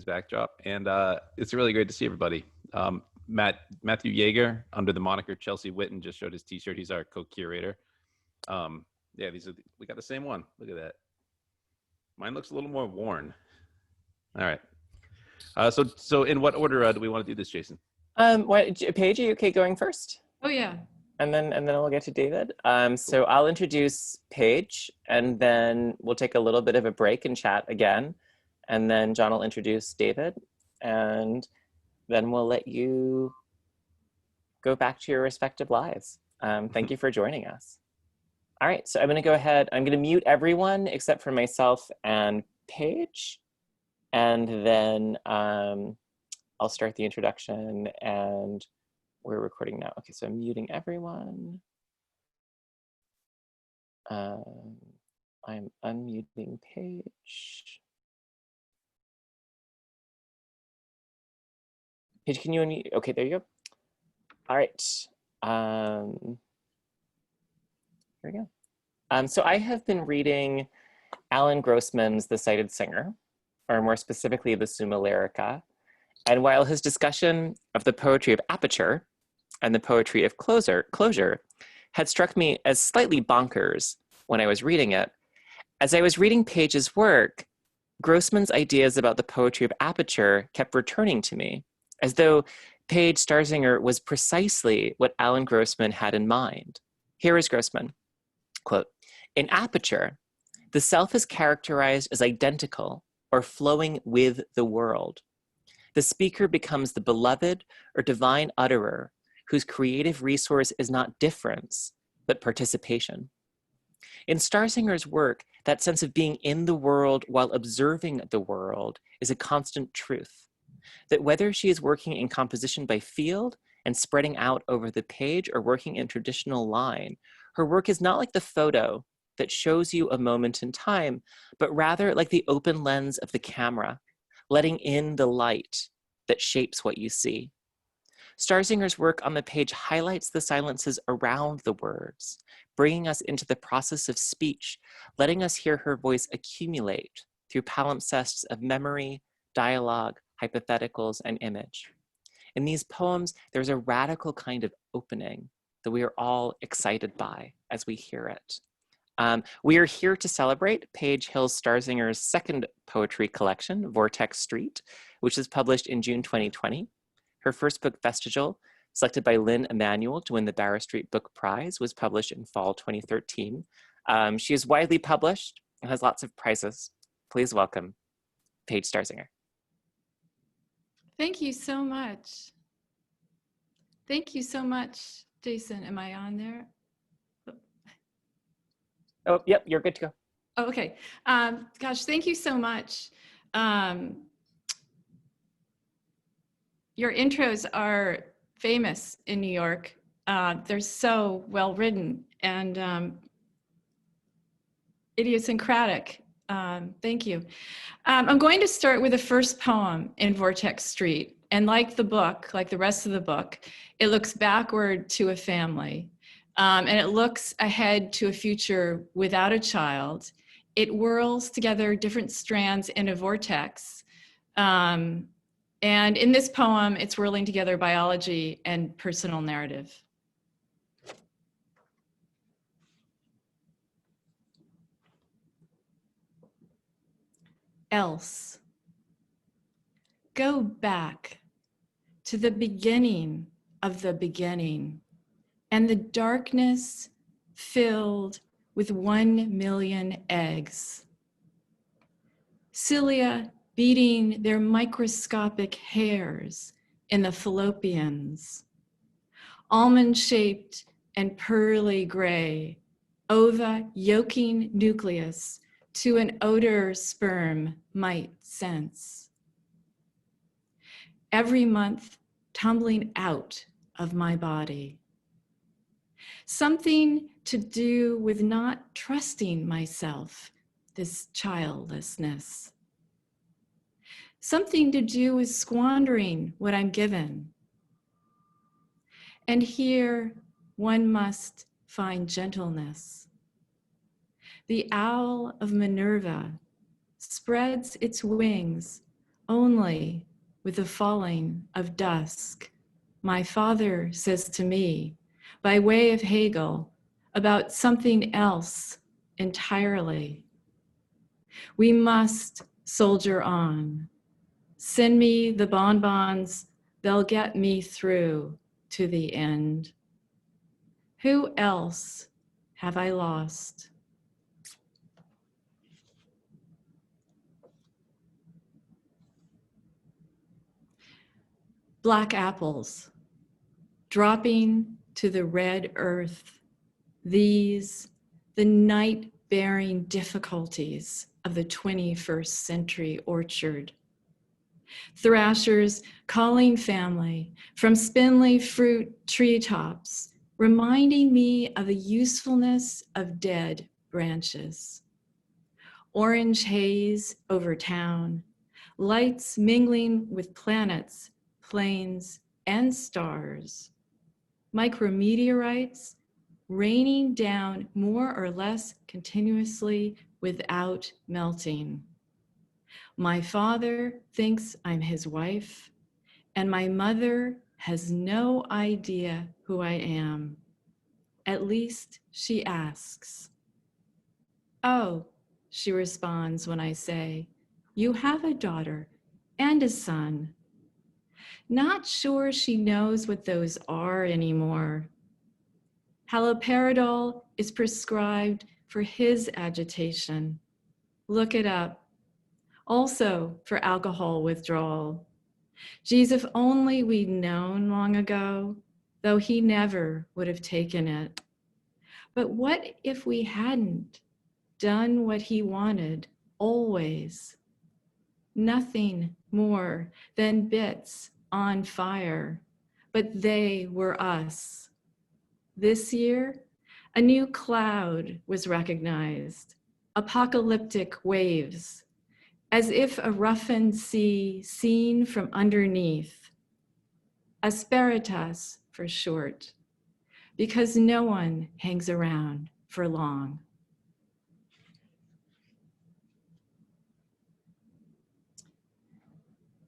backdrop, and it's really great to see everybody. Matthew Yeager, under the moniker Chelsea Witten, just showed his T-shirt. He's our co-curator. Yeah, we got the same one. Look at that. Mine looks a little more worn. All right. So in what order do we want to do this, Jason? Paige, are you okay going first? Oh yeah. And then we'll get to David. So I'll introduce Paige, and then we'll take a little bit of a break and chat again. And then John will introduce David, and then we'll let you go back to your respective lives. Thank you for joining us. All right, so I'm gonna go ahead. I'm gonna mute everyone except for myself and Paige. And then I'll start the introduction, and we're recording now. Okay, so I'm muting everyone. I'm unmuting Paige. Paige, can you unmute? Okay, there you go. All right. Here we go. So I have been reading Alan Grossman's The Sighted Singer, or more specifically, the Summa Lyrica. And while his discussion of the poetry of aperture and the poetry of closure had struck me as slightly bonkers when I was reading it, as I was reading Paige's work, Grossman's ideas about the poetry of aperture kept returning to me, as though Paige Starzinger was precisely what Alan Grossman had in mind. Here is Grossman, quote, "In aperture, the self is characterized as identical or flowing with the world. The speaker becomes the beloved or divine utterer whose creative resource is not difference, but participation. In Starzinger's work, that sense of being in the world while observing the world is a constant truth. That whether she is working in composition by field and spreading out over the page or working in traditional line, her work is not like the photo that shows you a moment in time, but rather like the open lens of the camera, letting in the light that shapes what you see. Starzinger's work on the page highlights the silences around the words, bringing us into the process of speech, letting us hear her voice accumulate through palimpsests of memory, dialogue, hypotheticals, and image. In these poems, there's a radical kind of opening that we are all excited by as we hear it. We are here to celebrate Paige Hill Starzinger's second poetry collection, Vortex Street, which was published in June 2020. Her first book, Vestigial, selected by Lynn Emanuel to win the Barrow Street Book Prize, was published in fall 2013. She is widely published and has lots of prizes. Please welcome Paige Starzinger. Thank you so much. Thank you so much, Jason. Am I on there? Oh, yep, you're good to go. Oh, okay. Gosh, thank you so much. Your intros are famous in New York. They're so well written and idiosyncratic. Thank you. I'm going to start with the first poem in Vortex Street. And like the book, like the rest of the book, it looks backward to a family. And it looks ahead to a future without a child. It whirls together different strands in a vortex. And in this poem, it's whirling together biology and personal narrative. Else. Go back to the beginning of the beginning, and the darkness filled with 1 million eggs. Cilia beating their microscopic hairs in the fallopians. Almond-shaped and pearly gray, ova yolking nucleus to an odor sperm might sense. Every month tumbling out of my body. Something to do with not trusting myself, this childlessness. Something to do with squandering what I'm given. And here one must find gentleness. The owl of Minerva spreads its wings Only with the falling of dusk, my father says to me, by way of Hegel, about something else entirely. We must soldier on. Send me the bonbons, they'll get me through to the end. Who else have I lost? Black apples, dropping to the red earth, these, the night-bearing difficulties of the 21st century orchard. Thrashers calling family from spindly fruit treetops, reminding me of the usefulness of dead branches. Orange haze over town, lights mingling with planets, planes, and stars. Micrometeorites raining down more or less continuously without melting. My father thinks I'm his wife, and my mother has no idea who I am. At least she asks. Oh, she responds when I say, you have a daughter and a son. Not sure she knows what those are anymore. Haloperidol is prescribed for his agitation. Look it up. Also for alcohol withdrawal. Geez, if only we'd known long ago, though he never would have taken it. But what if we hadn't done what he wanted always? Nothing more than bits on fire, but they were us. This year, a new cloud was recognized, apocalyptic waves, as if a roughened sea seen from underneath. Asperitas for short, because no one hangs around for long.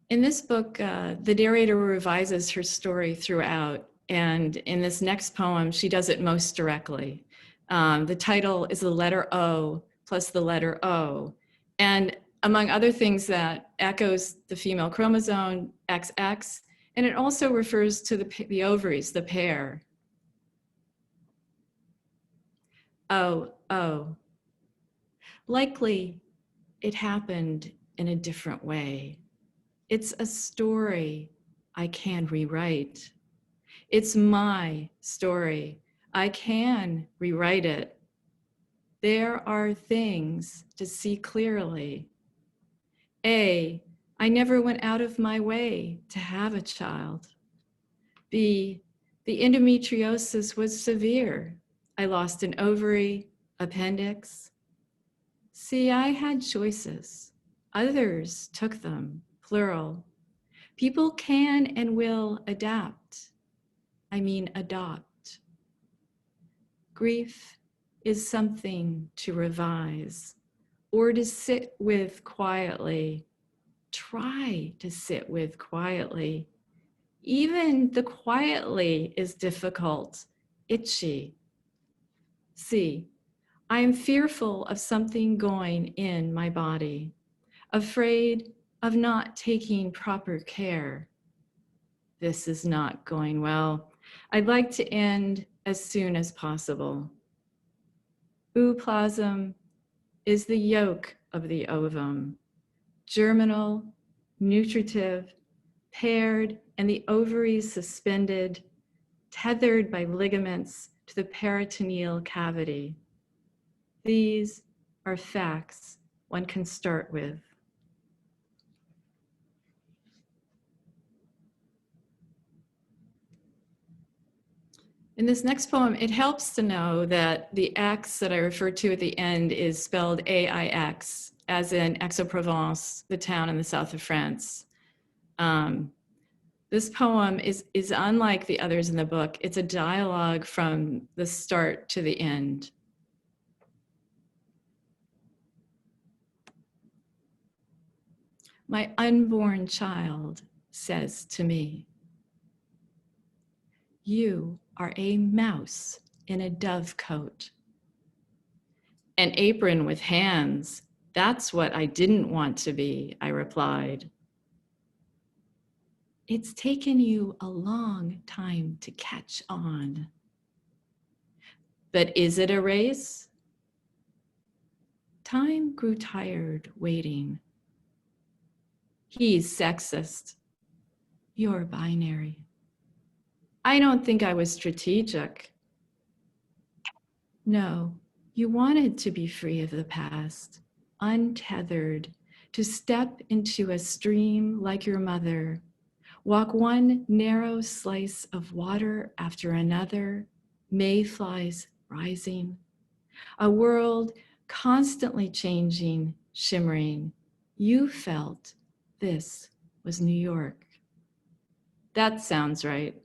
In this book, the narrator revises her story throughout, and in this next poem, she does it most directly. The title is the letter O plus the letter O, and among other things, that echoes the female chromosome XX, and it also refers to the ovaries, the pair. Oh. Likely, it happened in a different way. It's a story I can rewrite. It's my story. I can rewrite it. There are things to see clearly. A, I never went out of my way to have a child. B, the endometriosis was severe. I lost an ovary, appendix. C, I had choices. Others took them, plural. People can and will adapt. I mean adopt. Grief is something to revise or to sit with quietly. Try to sit with quietly. Even the quietly is difficult, itchy. C, I am fearful of something going in my body, afraid of not taking proper care. This is not going well. I'd like to end as soon as possible. Ooplasm is the yolk of the ovum, germinal, nutritive, paired, and the ovaries suspended, tethered by ligaments to the peritoneal cavity. These are facts one can start with. In this next poem, it helps to know that the X that I referred to at the end is spelled AIX, as in Aix-en-Provence, the town in the south of France. This poem is unlike the others in the book. It's a dialogue from the start to the end. my unborn child says to me, "You are a mouse in a dove coat." "An apron with hands, that's what I didn't want to be," I replied. "It's taken you a long time to catch on." "But is it a race?" Time grew tired waiting. "He's sexist. You're binary." "I don't think I was strategic." "No, you wanted to be free of the past, untethered, to step into a stream like your mother, walk one narrow slice of water after another, mayflies rising, a world constantly changing, shimmering. You felt this was New York." "That sounds right."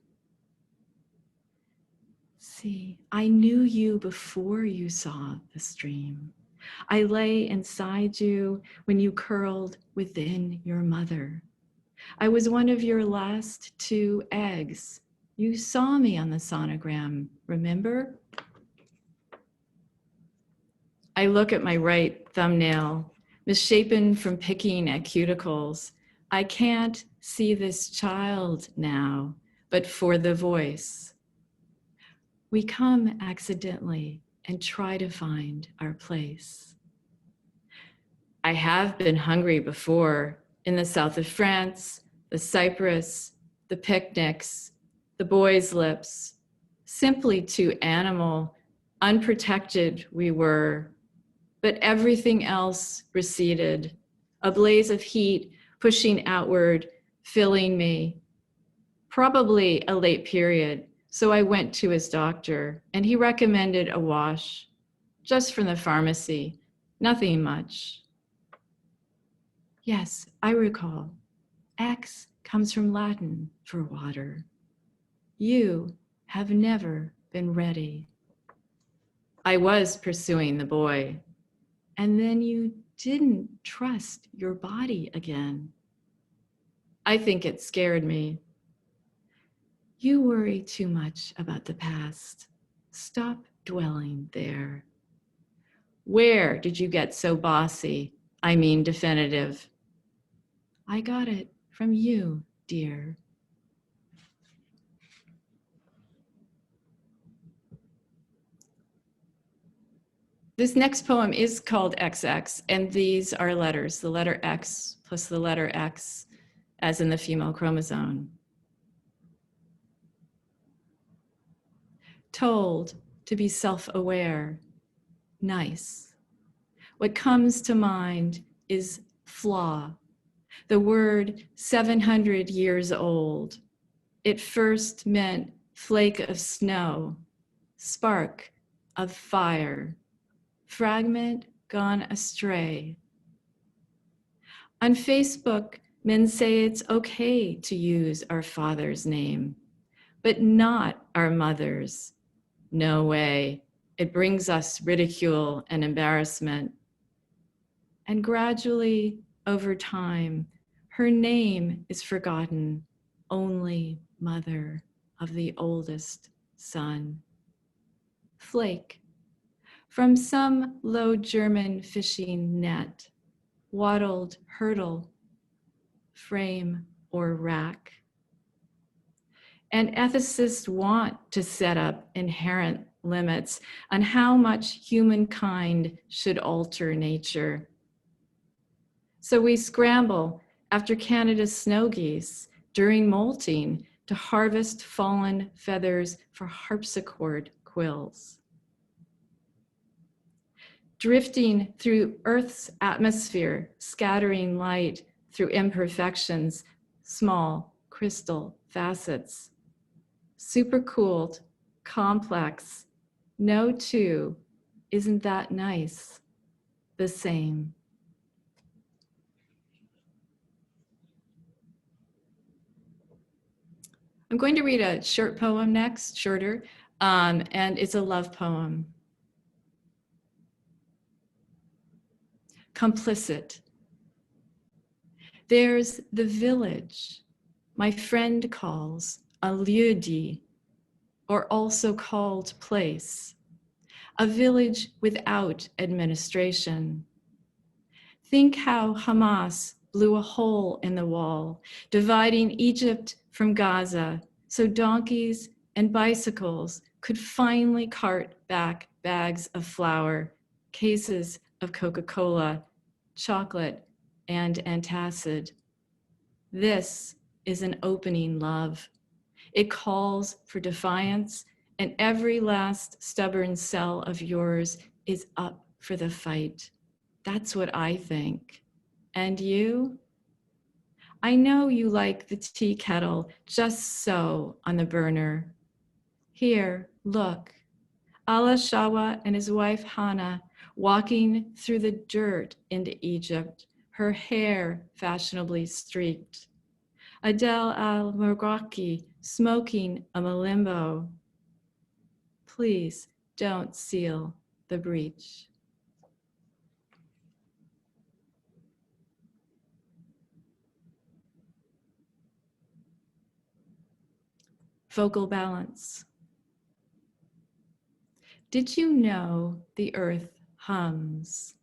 "See, I knew you before you saw the stream. I lay inside you when you curled within your mother. I was one of your last 2 eggs. You saw me on the sonogram, remember?" I look at my right thumbnail, misshapen from picking at cuticles. I can't see this child now, but for the voice. We come accidentally and try to find our place. I have been hungry before, in the south of France, the cypress, the picnics, the boys' lips, simply too animal, unprotected we were, but everything else receded, a blaze of heat pushing outward, filling me. Probably a late period, so I went to his doctor, and he recommended a wash, just from the pharmacy, nothing much. Yes, I recall. X comes from Latin for water. You have never been ready. I was pursuing the boy, and then you didn't trust your body again. I think it scared me. You worry too much about the past. Stop dwelling there. Where did you get so bossy? I mean definitive. I got it from you, dear. This next poem is called XX, and these are letters, the letter X plus the letter X, as in the female chromosome. Told to be self-aware, nice. What comes to mind is flaw, the word 700 years old. It first meant flake of snow, spark of fire, fragment gone astray. On Facebook, men say it's okay to use our father's name, but not our mother's. No way. It brings us ridicule and embarrassment. And gradually, over time, her name is forgotten, only mother of the oldest son. Flake, from some low German fishing net, wattled hurdle, frame or rack. And ethicists want to set up inherent limits on how much humankind should alter nature. So we scramble after Canada's snow geese during molting to harvest fallen feathers for harpsichord quills. Drifting through Earth's atmosphere, scattering light through imperfections, small crystal facets. Supercooled, complex, no two, isn't that nice? The same. I'm going to read a short poem next, shorter, and it's a love poem. Complicit. There's the village, my friend calls a lieu-dit, or also called place, a village without administration. Think how Hamas blew a hole in the wall, dividing Egypt from Gaza, so donkeys and bicycles could finally cart back bags of flour, cases of Coca-Cola, chocolate, and antacid. This is an opening love. It calls for defiance, and every last stubborn cell of yours is up for the fight. That's what I think. And you? I know you like the tea kettle just so on the burner. Here, look. Allah Shawa and his wife Hannah walking through the dirt into Egypt, her hair fashionably streaked. Adel al-Murghaki smoking a malimbo. Please don't seal the breach. Vocal balance. Did you know the earth hums,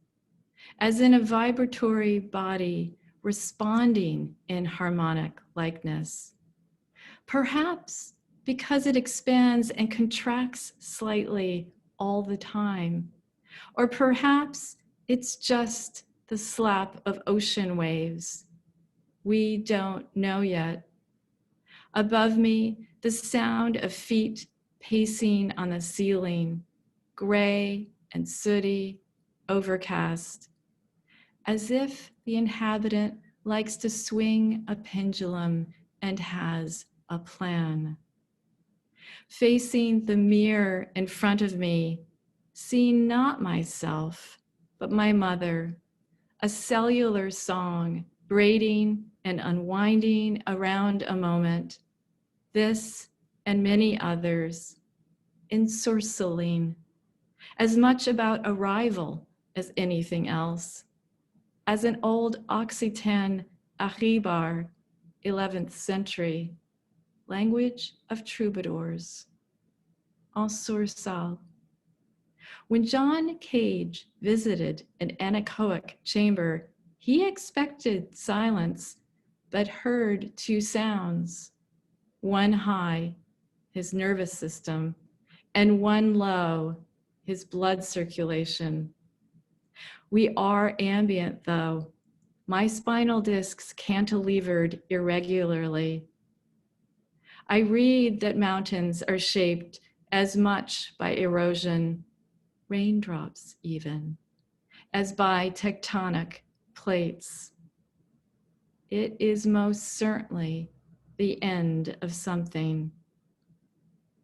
as in a vibratory body responding in harmonic likeness? Perhaps because it expands and contracts slightly all the time, or perhaps it's just the slap of ocean waves. We don't know yet. Above me, the sound of feet pacing on the ceiling, gray and sooty, overcast, as if the inhabitant likes to swing a pendulum and has a plan. Facing the mirror in front of me, seeing not myself, but my mother, a cellular song braiding and unwinding around a moment, this and many others, ensorceling, as much about arrival as anything else, as an old Occitan Arribar, 11th century, language of troubadours, en sursaut. When John Cage visited an anechoic chamber, he expected silence, but heard two sounds, one high, his nervous system, and one low, his blood circulation. We are ambient though. My spinal discs cantilevered irregularly. I read that mountains are shaped as much by erosion, raindrops even, as by tectonic plates. It is most certainly the end of something.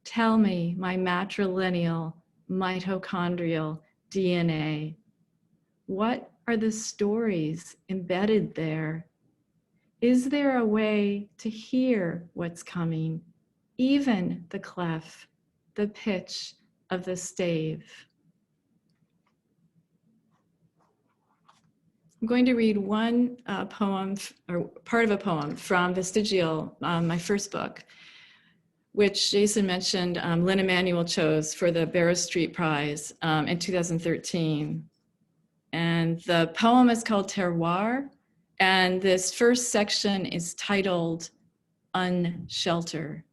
Tell me, my matrilineal, mitochondrial DNA, what are the stories embedded there? Is there a way to hear what's coming, even the clef, the pitch of the stave? I'm going to read one poem, or part of a poem from Vestigial, my first book, which Jason mentioned Lynn Emanuel chose for the Barrow Street Prize in 2013. And the poem is called Terroir, and this first section is titled Unshelter.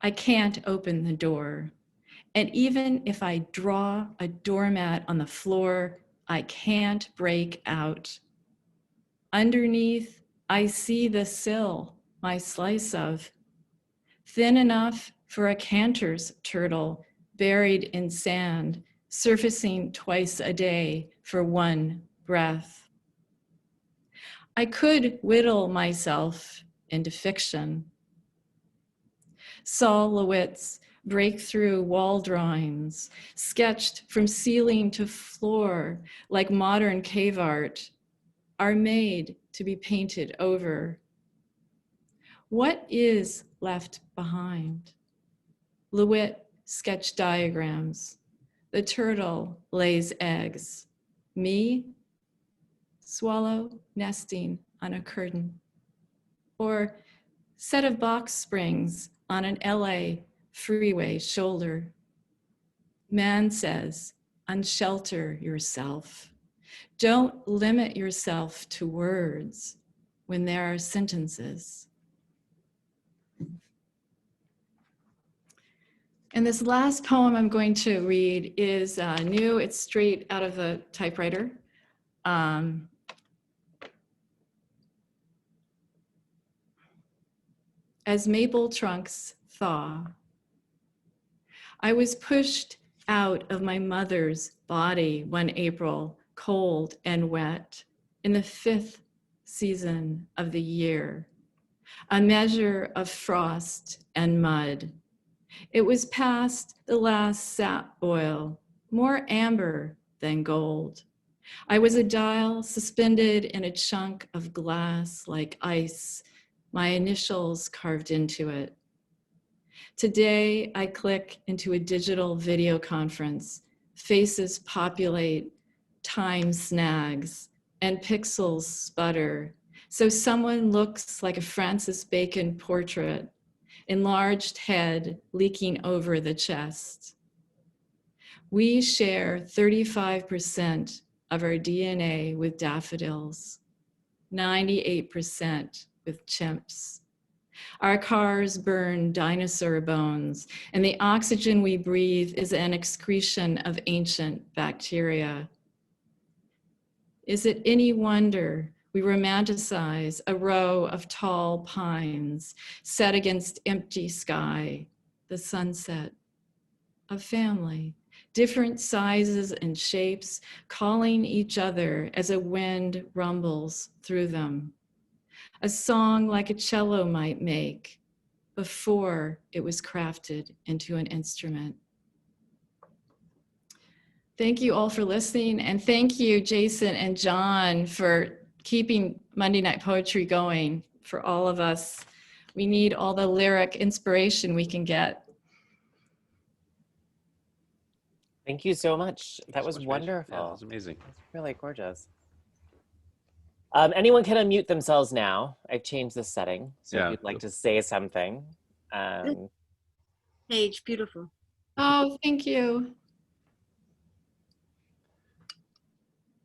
I can't open the door. And even if I draw a doormat on the floor, I can't break out. Underneath, I see the sill, my slice of, thin enough for a cantor's turtle, buried in sand, surfacing twice a day for one breath. I could whittle myself into fiction. Saul Lewitt's breakthrough wall drawings, sketched from ceiling to floor like modern cave art, are made to be painted over. What is left behind? Lewitt sketched diagrams. The turtle lays eggs. Me, swallow nesting on a curtain. Or set of box springs on an LA freeway shoulder. Man says, unshelter yourself. Don't limit yourself to words when there are sentences. And this last poem I'm going to read is new. It's straight out of the typewriter. As maple trunks thaw, I was pushed out of my mother's body one April, cold and wet, in the 5th season of the year, a measure of frost and mud. It was past the last sap boil, more amber than gold. I was a dial suspended in a chunk of glass like ice, my initials carved into it. Today, I click into a digital video conference. Faces populate, time snags, and pixels sputter. So someone looks like a Francis Bacon portrait, enlarged head leaking over the chest. We share 35% of our DNA with daffodils, 98% with chimps. Our cars burn dinosaur bones, and the oxygen we breathe is an excretion of ancient bacteria. Is it any wonder we romanticize a row of tall pines set against empty sky, the sunset, a family, different sizes and shapes, calling each other as a wind rumbles through them? A song like a cello might make before it was crafted into an instrument. Thank you all for listening, and thank you, Jason and John, for keeping Monday Night Poetry going for all of us. We need all the lyric inspiration we can get. Thank you so much. That was So much, Paige. wonderful. Yeah, that was amazing. It's really gorgeous. Anyone can unmute themselves now. I've changed the setting. So Yeah. if you'd like to say something. Paige, beautiful. Oh, thank you.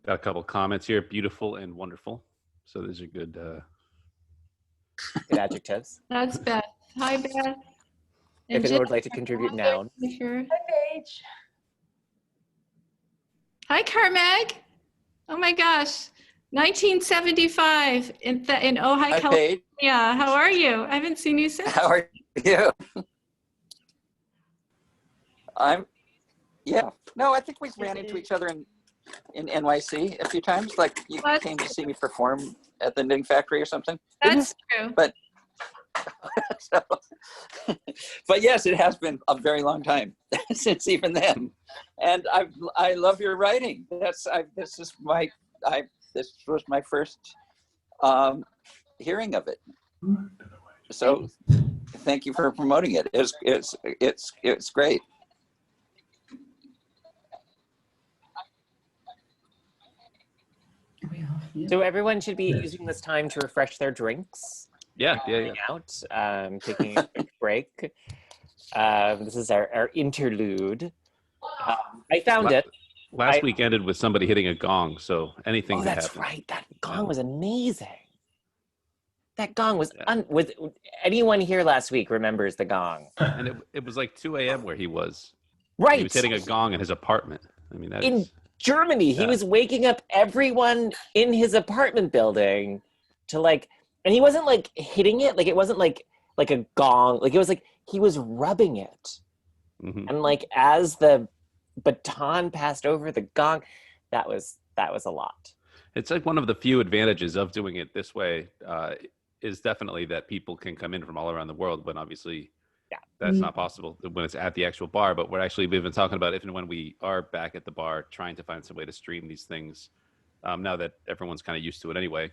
Got a couple comments here. Beautiful and wonderful. So those are good. Good adjectives. That's Beth. Hi, Beth. If And anyone would like to contribute nouns. Jennifer. Hi, Paige. Hi, Carmeg. Oh my gosh. 1975 in Ojai, Hi, California. Paige. How are you? I haven't seen you since. How are you? Yeah. No, I think we ran into each other in NYC a few times. Like you What? came to see me perform at the Knitting Factory or something. That's true. So, but yes, it has been a very long time since even then. And I love your writing. This was my first hearing of it. So thank you for promoting it. It's great. So everyone should be using this time to refresh their drinks. Yeah. Out, taking a quick break. This is our interlude. I found it. Last week ended with somebody hitting a gong, so anything Oh, could that's happen. right. That gong was amazing. That gong was with anyone here last week remembers the gong. And it was like 2 a.m. where he was. Right. He was hitting a gong in his apartment. I mean, that's In Germany, he was waking up everyone in his apartment building to and he wasn't like hitting it, like it wasn't like a gong, like it was like he was rubbing it. Mhm. And like as the baton passed over the gong, that was a lot. It's like one of the few advantages of doing it this way is definitely that people can come in from all around the world, when obviously that's not possible when it's at the actual bar. But we've been talking about if and when we are back at the bar, trying to find some way to stream these things now that everyone's kind of used to it anyway.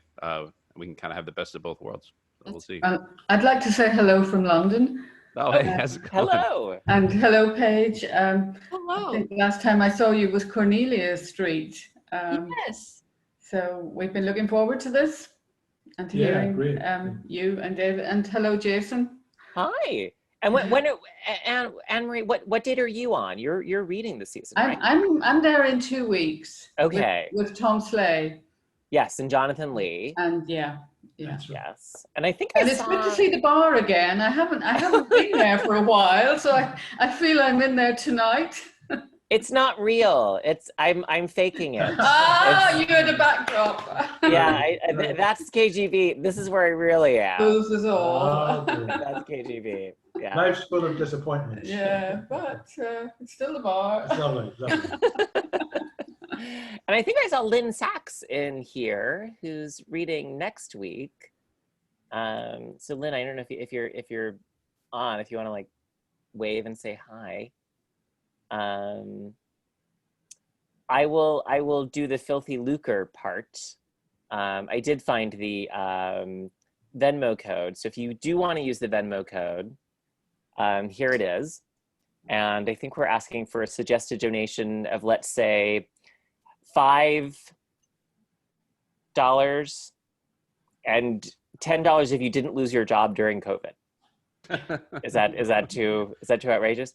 We can kind of have the best of both worlds. So we'll see. I'd like to say hello from London. Oh, hey, how's it going? Hello. And hello, Paige. Hello. I think last time I saw you was Cornelia Street. Yes. So we've been looking forward to this and to Yeah, hearing great. you and David. And hello, Jason. Hi. And Anne-Marie, what date are you on? You're reading this season, right? I'm there in 2 weeks. Okay. With Tom Slay. Yes, and Jonathan Lee. And yeah. That's right. Yes. And I think It's good to see the bar again. I haven't been there for a while, so I feel I'm in there tonight. It's not real. I'm faking it. You had a backdrop. Yeah, that's KGB. This is where I really am. This is all. Okay. That's KGB. Yeah. Life's full of disappointments. Yeah, but it's still the bar. It's lovely, lovely. And I think I saw Lynn Sachs in here, who's reading next week. So Lynn, I don't know if you're on, if you want to like wave and say hi. I will do the filthy lucre part. I did find the Venmo code. So if you do want to use the Venmo code, here it is. And I think we're asking for a suggested donation of, let's say, $5 and $10 if you didn't lose your job during COVID. Is that too outrageous?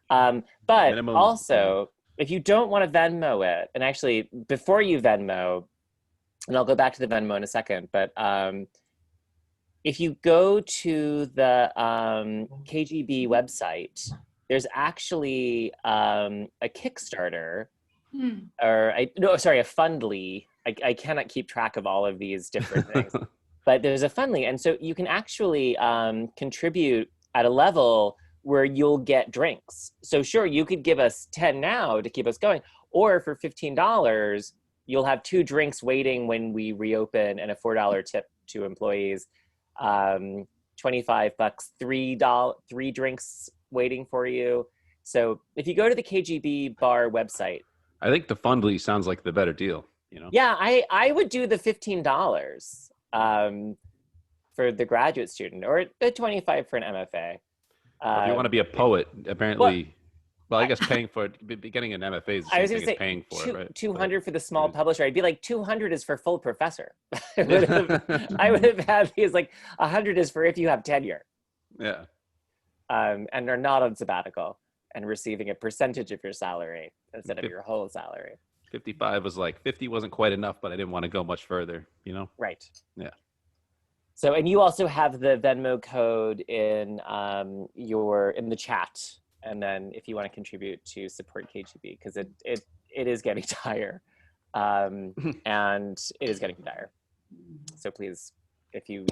But Minimum. also, if you don't want to Venmo it, and actually before you Venmo, and I'll go back to the Venmo in a second, but if you go to the KGB website, there's actually a Kickstarter, or a Fundly. I cannot keep track of all of these different things, but there's a Fundly, and so you can actually contribute at a level where you'll get drinks. So sure, you could give us 10 now to keep us going, or for $15, you'll have 2 drinks waiting when we reopen and a $4 tip to employees. $25, 3 drinks waiting for you. So if you go to the KGB bar website, I think the Fundly sounds like the better deal, you know? Yeah, I would do the $15 for the graduate student, or the $25 for an MFA. Or if you want to be a poet, apparently, well, I guess paying for it, getting an MFA is the same thing as paying for it, right? 200 for the small publisher. I'd be like, 200 is for full professor. I would have had these like 100 is for if you have tenure. Yeah. And are not on sabbatical and receiving a percentage of your salary instead of your whole salary. 55 was like, 50 wasn't quite enough, but I didn't want to go much further, you know? Right. Yeah. So, and you also have the Venmo code in in the chat. And then if you want to contribute to support KGB, because it is getting dire, and it is getting dire. So please, if you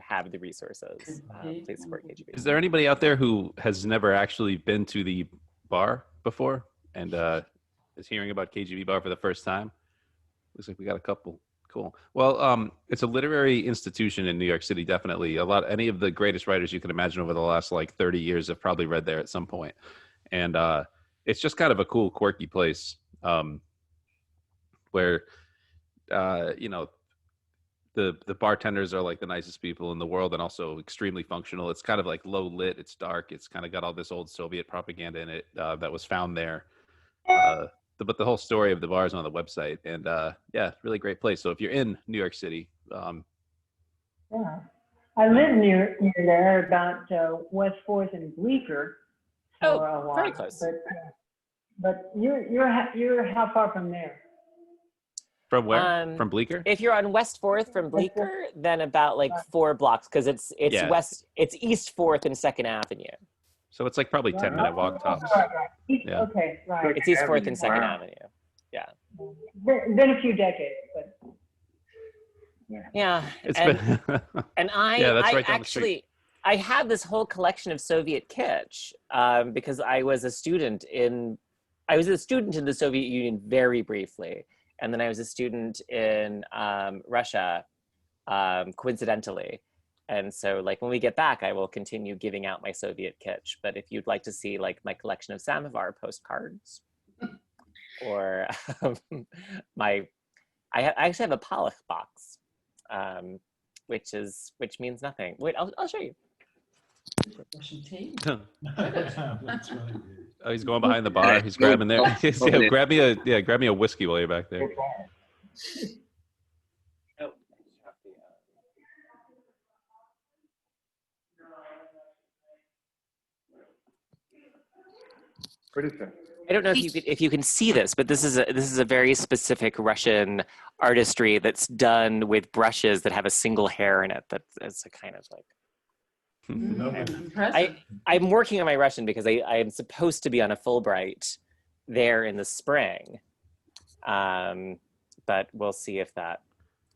have the resources, please support KGB. Is there anybody out there who has never actually been to the bar before and is hearing about KGB bar for the first time? Looks like we got a couple. Cool. Well, it's a literary institution in New York City, definitely. Any of the greatest writers you can imagine over the last like 30 years have probably read there at some point. And it's just kind of a cool, quirky place where, you know, the bartenders are like the nicest people in the world and also extremely functional. It's kind of like low lit. It's dark. It's kind of got all this old Soviet propaganda in it that was found there. But the whole story of the bar is on the website, and yeah, really great place. So if you're in New York City, yeah, I live near there, about West Fourth and Bleecker for a while. Very close. But you're how far from there? from where? From Bleecker? If you're on West Fourth from Bleecker, then about like 4 blocks, because it's East Fourth and 2nd Avenue. So it's like probably 10-minute walk tops. Right. Yeah. Okay, right. It's East Fourth and 2nd Avenue. Yeah. Been a few decades, but yeah. It's been And that's I right down the actually, I had this whole collection of Soviet kitsch because I was a student in the Soviet Union very briefly, and then I was a student in Russia, coincidentally. And so, like, when we get back, I will continue giving out my Soviet kitsch. But if you'd like to see, like, my collection of Samovar postcards, or I actually have a Pollock box, which means nothing. Wait, I'll show you. Russian tea. That's right. Oh, he's going behind the bar. He's Go- grabbing there. go- go Yeah, ahead. grab me a whiskey while you're back there. Oh. I don't know if you can see this, but this is a very specific Russian artistry that's done with brushes that have a single hair in it. That's a kind of like. Impressive. I'm working on my Russian because I am supposed to be on a Fulbright there in the spring, but we'll see if that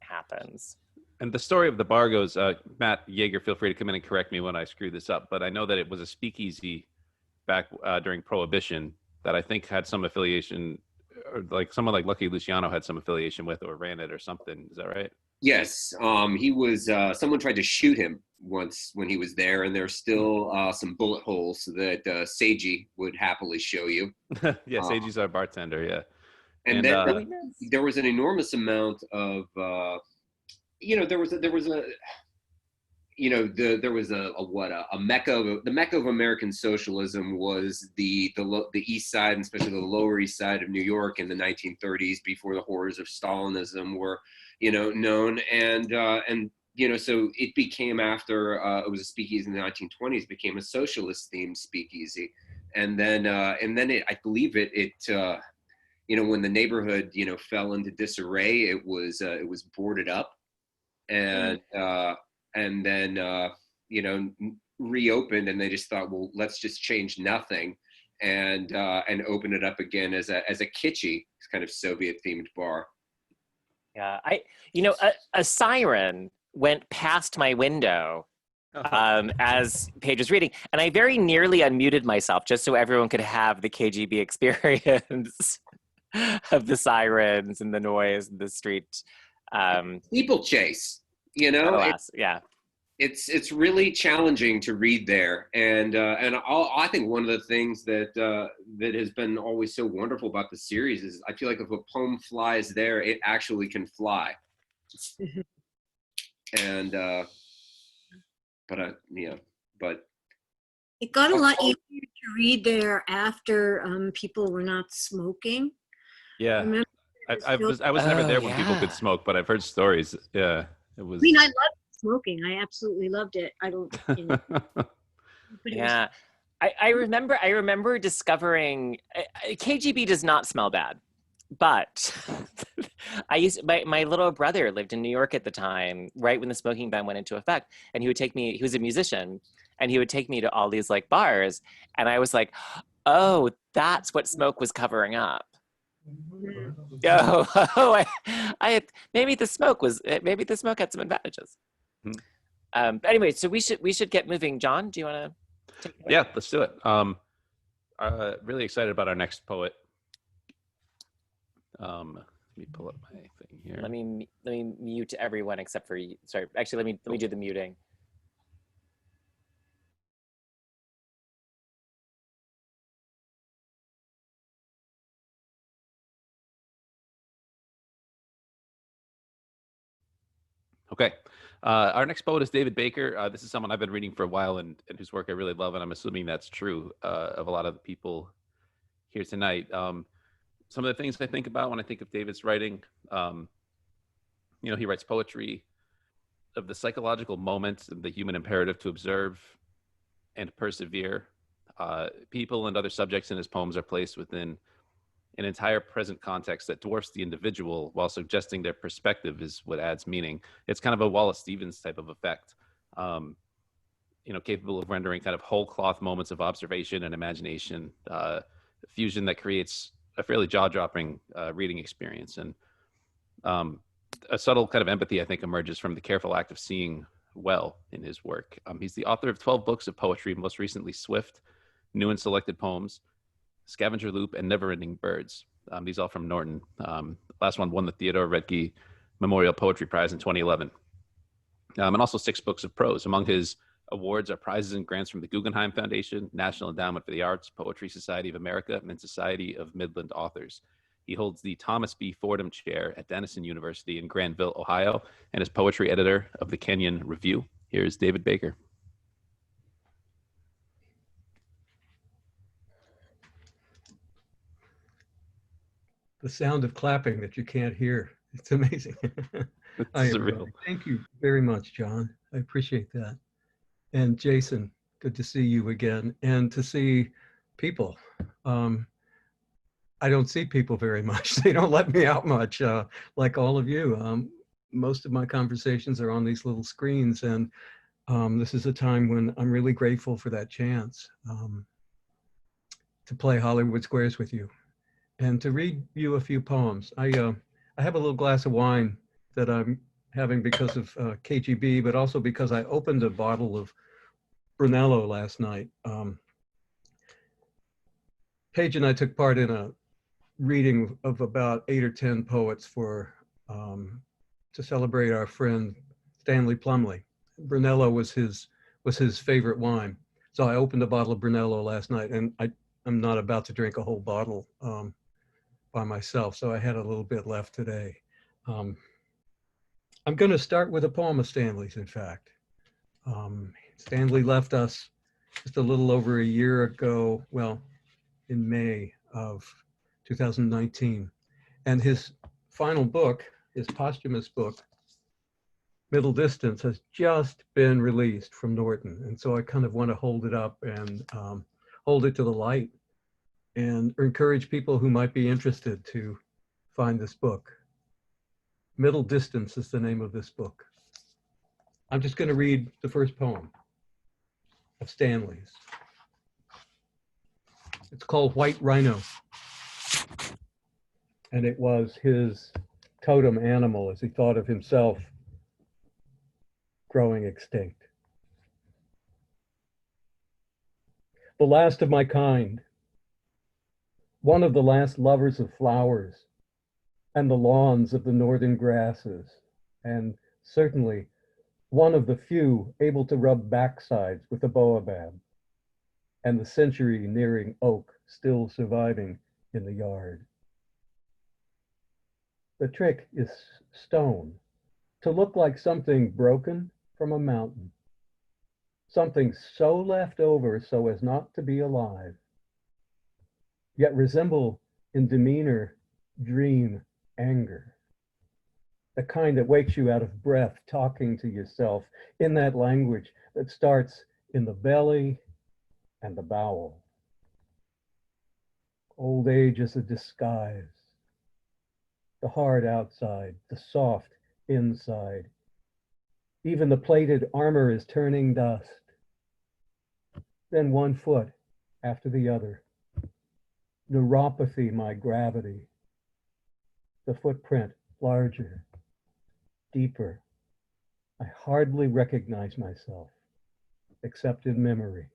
happens. And the story of the bar goes, Matt Yeager, feel free to come in and correct me when I screw this up, but I know that it was a speakeasy back during Prohibition that I think had some affiliation, or like someone like Lucky Luciano had some affiliation with or ran it or something. Is that right? Yes, he was. Someone tried to shoot him once when he was there, and there's still some bullet holes that Seiji would happily show you. Yeah, Seiji's our bartender. Yeah, And then there was an enormous amount of, there was a mecca. The mecca of American socialism was the East Side, and especially the Lower East Side of New York in the 1930s, before the horrors of Stalinism were, known. And so it became, after it was a speakeasy in the 1920s, became a socialist themed speakeasy, and then I believe it. When the neighborhood fell into disarray, it was boarded up, and then reopened, and they just thought, well, let's just change nothing and open it up again as a kitschy kind of Soviet themed bar. Yeah, a siren went past my window as Paige was reading, and I very nearly unmuted myself just so everyone could have the KGB experience of the sirens and the noise in the street. People chase, Alas, yeah. It's really challenging to read there, and I think one of the things that has been always so wonderful about the series is I feel like if a poem flies there, it actually can fly. And but it got a lot easier to read there after people were not smoking. Yeah, Remember, I was never there when people could smoke, but I've heard stories. Yeah, it was. I mean, I loved smoking. I absolutely loved it. I don't. Yeah, I remember discovering KGB does not smell bad, but my little brother lived in New York at the time, right when the smoking ban went into effect, and he would take me. He was a musician, and he would take me to all these like bars, and I was like, oh, that's what smoke was covering up. Maybe the smoke had some advantages. Anyway, so we should get moving. John, do you want to take it away? Yeah, let's do it. Really excited about our next poet. Let me pull up my thing here. Let me mute everyone except for you. Sorry, actually, let me do the muting. Okay. Our next poet is David Baker. This is someone I've been reading for a while and whose work I really love, and I'm assuming that's true of a lot of the people here tonight. Some of the things I think about when I think of David's writing, he writes poetry of the psychological moments and the human imperative to observe and persevere. People and other subjects in his poems are placed within an entire present context that dwarfs the individual while suggesting their perspective is what adds meaning. It's kind of a Wallace Stevens type of effect, capable of rendering kind of whole cloth moments of observation and imagination, fusion that creates a fairly jaw-dropping reading experience. And a subtle kind of empathy, I think, emerges from the careful act of seeing well in his work. He's the author of 12 books of poetry, most recently Swift, New and Selected Poems, Scavenger Loop, and Never Ending Birds. These all from Norton. Last one won the Theodore Redke Memorial Poetry Prize in 2011. And also 6 books of prose. Among his awards are prizes and grants from the Guggenheim Foundation, National Endowment for the Arts, Poetry Society of America, and Society of Midland Authors. He holds the Thomas B. Fordham Chair at Denison University in Granville, Ohio, and is poetry editor of the Kenyon Review. Here's David Baker. the sound of clapping that you can't hear. It's amazing. Hi, It's everybody. surreal. Thank you very much, John. I appreciate that. And Jason, good to see you again, and to see people. I don't see people very much. They don't let me out much, like all of you. Most of my conversations are on these little screens, and this is a time when I'm really grateful for that chance to play Hollywood Squares with you and to read you a few poems. I have a little glass of wine that I'm having because of KGB, but also because I opened a bottle of Brunello last night. Paige and I took part in a reading of about 8 or 10 poets for to celebrate our friend Stanley Plumley. Brunello was his favorite wine, so I opened a bottle of Brunello last night, and I'm not about to drink a whole bottle by myself, so I had a little bit left today. I'm going to start with a poem of Stanley's. In fact, Stanley left us just a little over a year ago. Well, in May of 2019. And his final book, his posthumous book, Middle Distance, has just been released from Norton. And so I kind of want to hold it up and hold it to the light and encourage people who might be interested to find this book. Middle Distance is the name of this book. I'm just going to read the first poem of Stanley's. It's called White Rhino. And it was his totem animal as he thought of himself growing extinct. The last of my kind, one of the last lovers of flowers and the lawns of the northern grasses, and certainly one of the few able to rub backsides with a baobab, and the century-nearing oak still surviving in the yard. The trick is stone, to look like something broken from a mountain, something so left over so as not to be alive, yet resemble in demeanor, dream, anger, the kind that wakes you out of breath talking to yourself in that language that starts in the belly and the bowel. Old age is a disguise. The hard outside, the soft inside. Even the plated armor is turning dust. Then one foot after the other. Neuropathy, my gravity. The footprint larger, deeper. I hardly recognize myself, except in memory.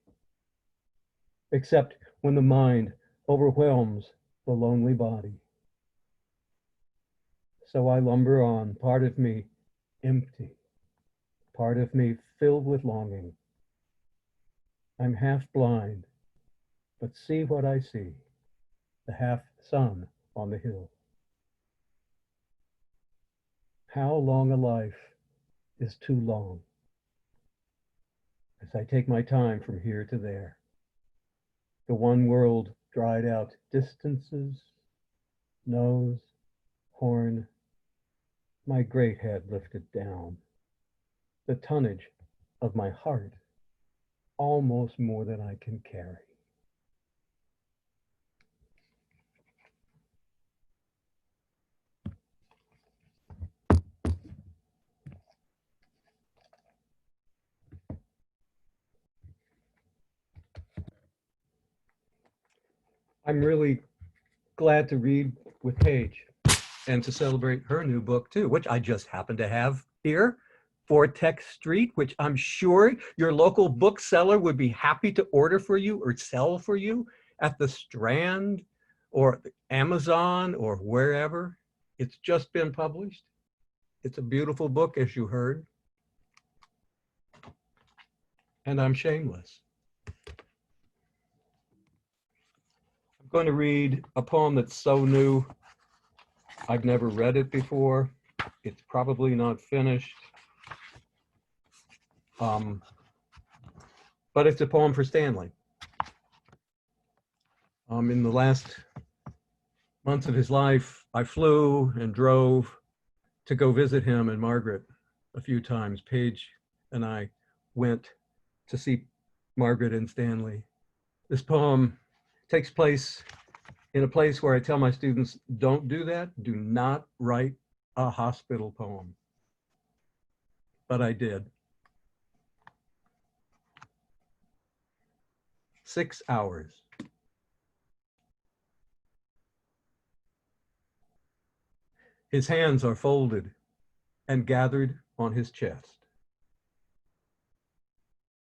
Except when the mind overwhelms the lonely body. So I lumber on, part of me empty, part of me filled with longing. I'm half blind, but see what I see, the half sun on the hill. How long a life is too long? As I take my time from here to there, the one world dried out distances, nose, horn, my great head lifted down, the tonnage of my heart, almost more than I can carry. I'm really glad to read with Paige and to celebrate her new book too, which I just happen to have here, Vortex Street, which I'm sure your local bookseller would be happy to order for you or sell for you at the Strand or Amazon or wherever. It's just been published. It's a beautiful book, as you heard. And I'm shameless. I'm going to read a poem that's so new. I've never read it before. It's probably not finished. But it's a poem for Stanley. In the last months of his life, I flew and drove to go visit him and Margaret a few times. Paige and I went to see Margaret and Stanley. This poem takes place in a place where I tell my students, don't do that. Do not write a hospital poem. But I did. 6 hours. His hands are folded and gathered on his chest.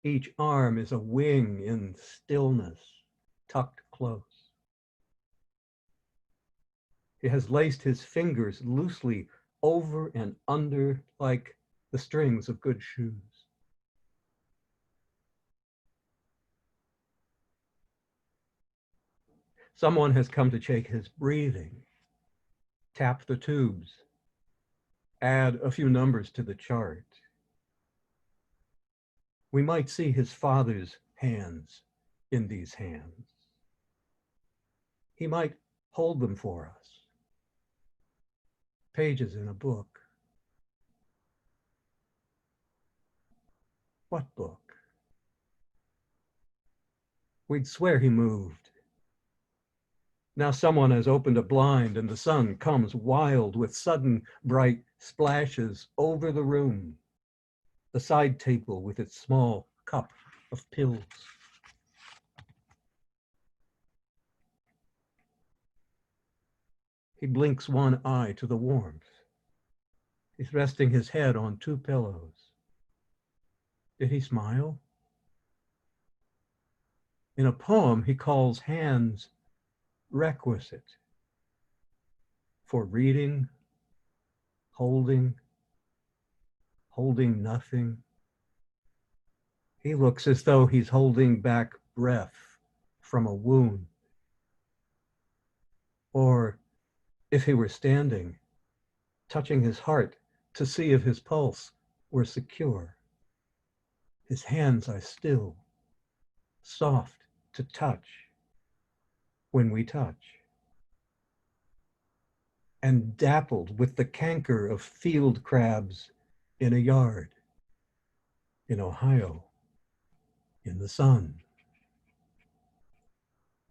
Each arm is a wing in stillness, tucked close. He has laced his fingers loosely over and under like the strings of good shoes. Someone has come to check his breathing, tap the tubes, add a few numbers to the chart. We might see his father's hands in these hands. He might hold them for us. Pages in a book. What book? We'd swear he moved. Now someone has opened a blind and the sun comes wild with sudden bright splashes over the room. The side table with its small cup of pills. He blinks one eye to the warmth. He's resting his head on 2 pillows. Did he smile? In a poem, he calls hands requisite for reading, holding nothing. He looks as though he's holding back breath from a wound. Or if he were standing, touching his heart to see if his pulse were secure. His hands are still, soft to touch when we touch, and dappled with the canker of field crabs in a yard in Ohio in the sun.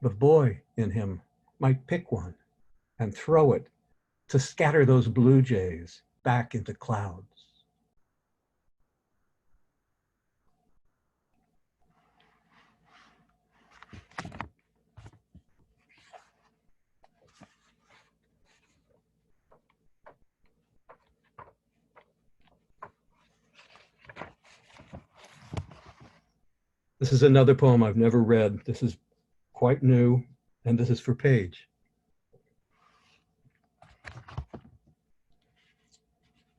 The boy in him might pick one and throw it to scatter those blue jays back into clouds. This is another poem I've never read. This is quite new, and this is for Paige.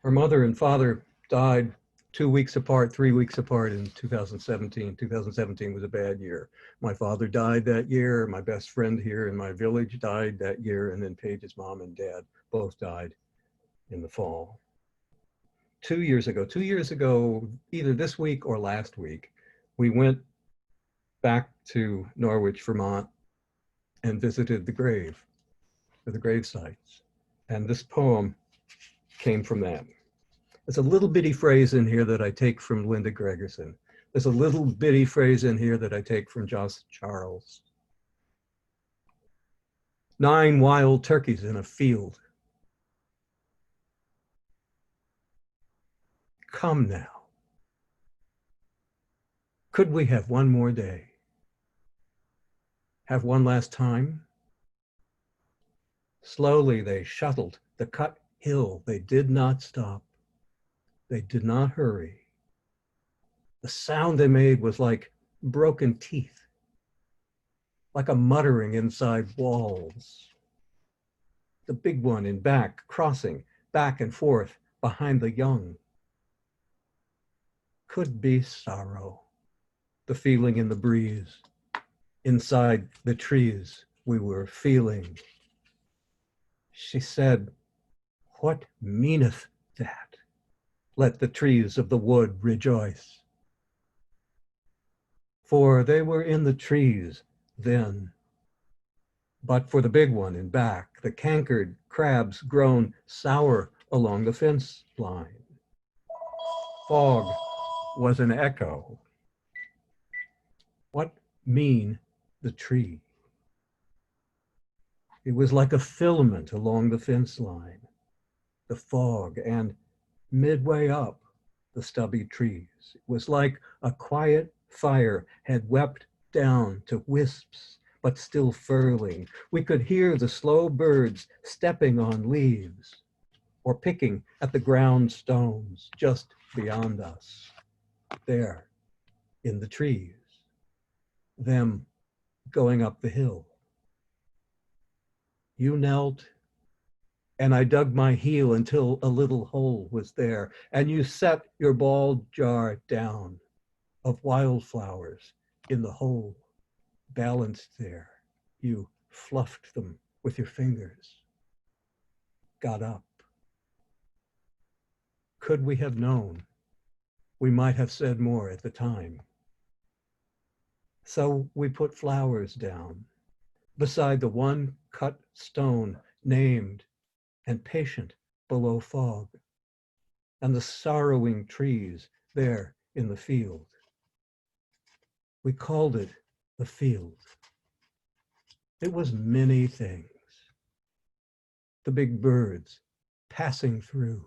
Her mother and father died 2 weeks apart, 3 weeks apart in 2017. 2017 was a bad year. My father died that year. My best friend here in my village died that year. And then Paige's mom and dad both died in the fall. 2 years ago, either this week or last week, we went back to Norwich, Vermont, and visited the grave sites. And this poem came from that. There's a little bitty phrase in here that I take from Linda Gregerson. There's a little bitty phrase in here that I take from Joss Charles. 9 wild turkeys in a field. Come now. Could we have one more day? Have one last time? Slowly they shuttled the cut hill. They did not stop. They did not hurry. The sound they made was like broken teeth, like a muttering inside walls. The big one in back, crossing back and forth behind the young. Could be sorrow, the feeling in the breeze. Inside the trees we were feeling. She said, "What meaneth that? Let the trees of the wood rejoice." For they were in the trees then, but for the big one in back, the cankered crabs grown sour along the fence line. Fog was an echo. What mean the tree? It was like a filament along the fence line, the fog, and midway up the stubby trees. It was like a quiet fire had wept down to wisps, but still furling. We could hear the slow birds stepping on leaves or picking at the ground stones just beyond us, there in the trees, them going up the hill. You knelt, and I dug my heel until a little hole was there, and you set your ball jar down of wildflowers in the hole, balanced there. You fluffed them with your fingers, got up. Could we have known? We might have said more at the time. So we put flowers down beside the one cut stone named and patient below fog, and the sorrowing trees there in the field. We called it the field. It was many things. The big birds passing through.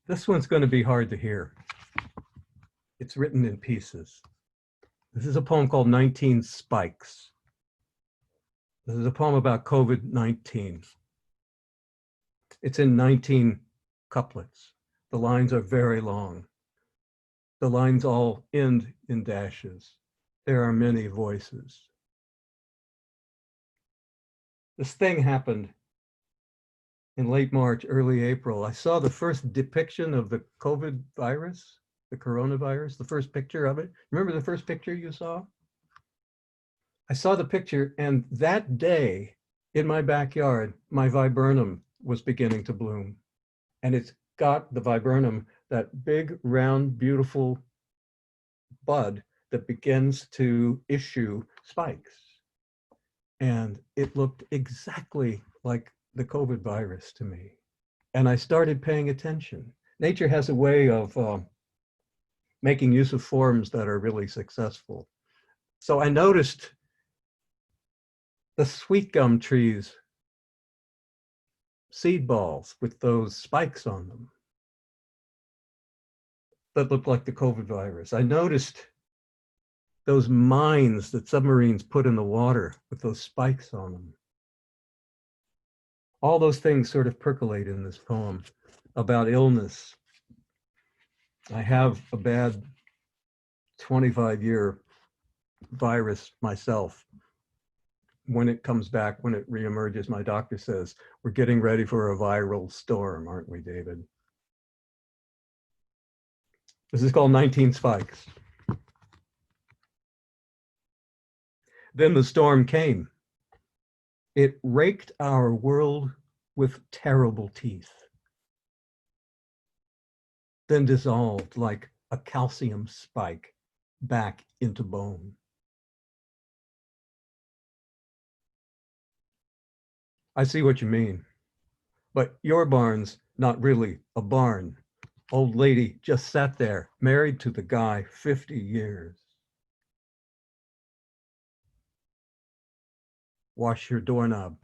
This one's going to be hard to hear. It's written in pieces. This is a poem called 19 Spikes. This is a poem about COVID-19. It's in 19 couplets. The lines are very long. The lines all end in dashes. There are many voices. This thing happened in late March, early April. I saw the first depiction of the COVID virus, the coronavirus, the first picture of it. Remember the first picture you saw? I saw the picture, and that day in my backyard, my viburnum was beginning to bloom. And it's got the viburnum, that big, round, beautiful bud that begins to issue spikes. And it looked exactly like the COVID virus to me. And I started paying attention. Nature has a way of making use of forms that are really successful. So I noticed the sweet gum trees, seed balls with those spikes on them that looked like the COVID virus. I noticed those mines that submarines put in the water with those spikes on them. All those things sort of percolate in this poem about illness. I have a bad 25-year virus myself. When it comes back, when it reemerges, my doctor says, we're getting ready for a viral storm, aren't we, David? This is called 19 Spikes. Then the storm came. It raked our world with terrible teeth, then dissolved like a calcium spike back into bone. I see what you mean, but your barn's not really a barn. Old lady just sat there, married to the guy 50 years. Wash your doorknob,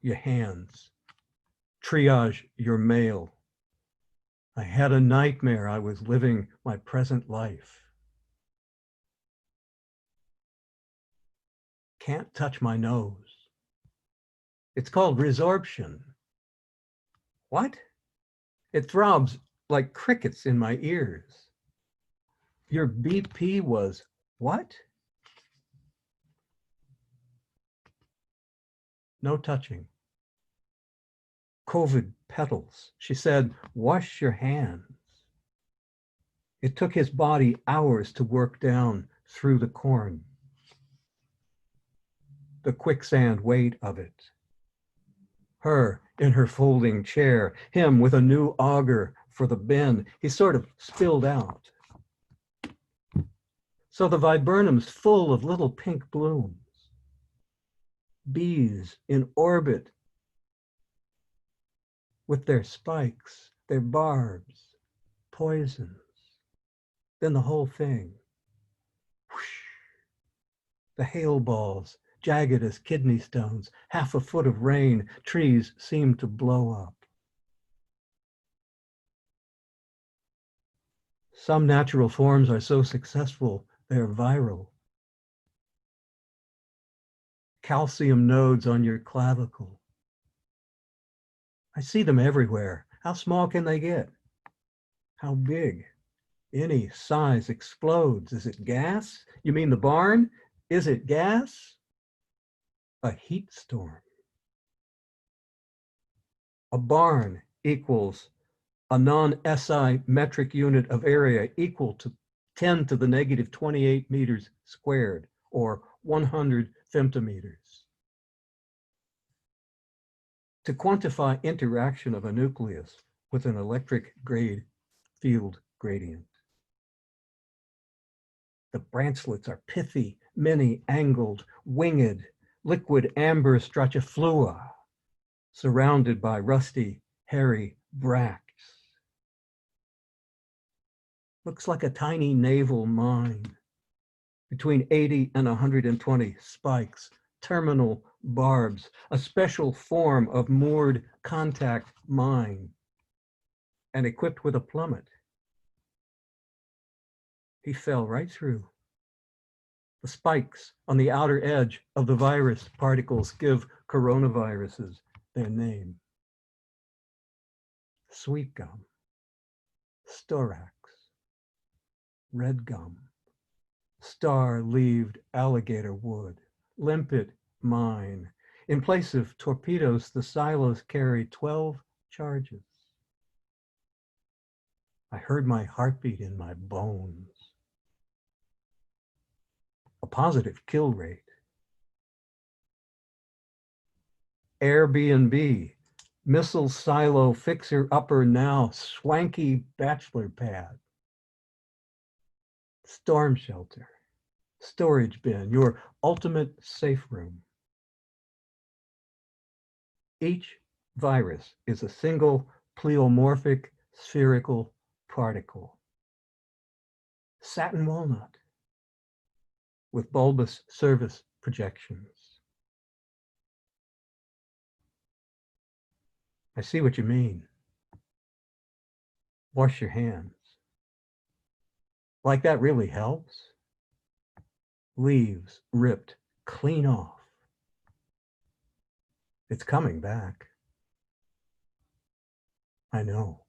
your hands, triage your mail. I had a nightmare. I was living my present life. Can't touch my nose. It's called resorption. What? It throbs like crickets in my ears. Your BP was what? No touching. COVID petals. She said, wash your hands. It took his body hours to work down through the corn. The quicksand weight of it. Her in her folding chair, him with a new auger for the bin. He sort of spilled out. So the viburnum's full of little pink blooms. Bees in orbit with their spikes, their barbs, poisons. Then the whole thing. Whoosh. The hail balls, jagged as kidney stones, half a foot of rain, trees seem to blow up. Some natural forms are so successful, they're viral. Calcium nodes on your clavicle. I see them everywhere. How small can they get? How big? Any size explodes. Is it gas? You mean the barn? Is it gas? A heat storm. A barn equals a non-SI metric unit of area equal to 10 to the negative 28 meters squared, or 100 femtometers. To quantify interaction of a nucleus with an electric grade field gradient. The branchlets are pithy, many-angled, winged, liquid amber stratifiluria, surrounded by rusty, hairy bracts. Looks like a tiny naval mine. Between 80 and 120 spikes, terminal barbs, a special form of moored contact mine, and equipped with a plummet. He fell right through. The spikes on the outer edge of the virus particles give coronaviruses their name. Sweet gum, storax, red gum, star-leaved alligator wood, limpet mine. In place of torpedoes, the silos carry 12 charges. I heard my heartbeat in my bones. A positive kill rate. Airbnb, missile silo fixer upper now, swanky bachelor pad. Storm shelter, storage bin, your ultimate safe room. Each virus is a single pleomorphic spherical particle. Satin walnut with bulbous surface projections. I see what you mean. Wash your hands. Like that really helps? Leaves ripped clean off. It's coming back. I know.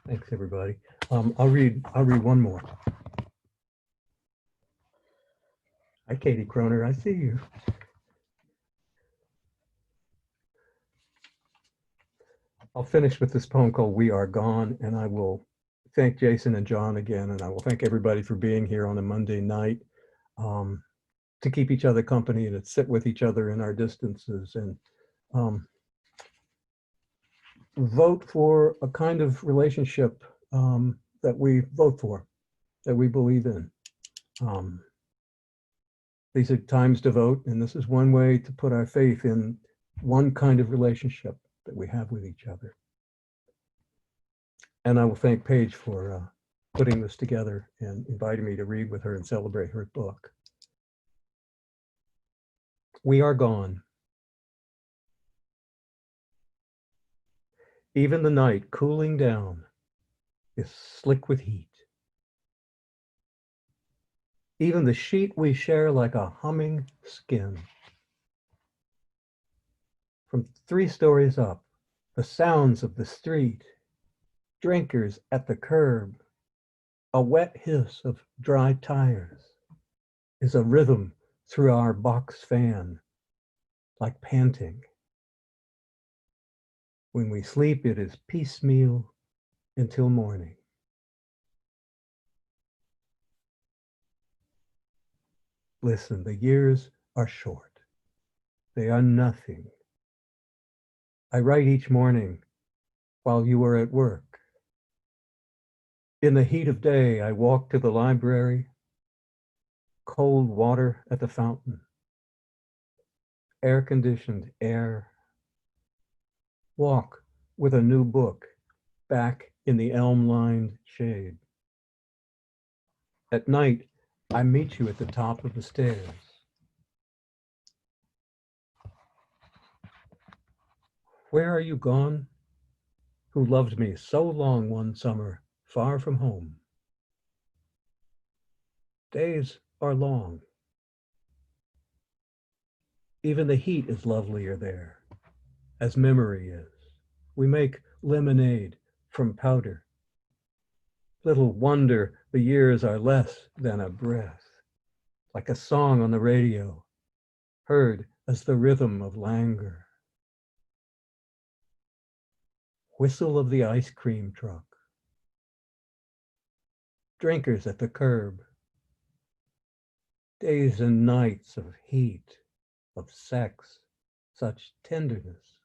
Thanks, everybody. I'll read one more. Hi, Katie Croner. I see you. I'll finish with this poem called We Are Gone, and I will thank Jason and John again, and I will thank everybody for being here on a Monday night to keep each other company and to sit with each other in our distances and vote for a kind of relationship that we vote for, that we believe in. These are times to vote, and this is one way to put our faith in one kind of relationship that we have with each other. And I will thank Paige for putting this together and inviting me to read with her and celebrate her book. We are gone. Even the night cooling down is slick with heat. Even the sheet we share like a humming skin. From 3 stories up, the sounds of the street, drinkers at the curb, a wet hiss of dry tires, is a rhythm through our box fan, like panting. When we sleep, it is piecemeal until morning. Listen, the years are short. They are nothing. I write each morning while you are at work. In the heat of day, I walk to the library, cold water at the fountain, air-conditioned air. Walk with a new book back in the elm-lined shade. At night, I meet you at the top of the stairs. Where are you gone? Who loved me so long one summer, far from home? Days are long. Even the heat is lovelier there, as memory is. We make lemonade from powder. Little wonder the years are less than a breath, like a song on the radio, heard as the rhythm of languor. Whistle of the ice cream truck. Drinkers at the curb. Days and nights of heat, of sex, such tenderness.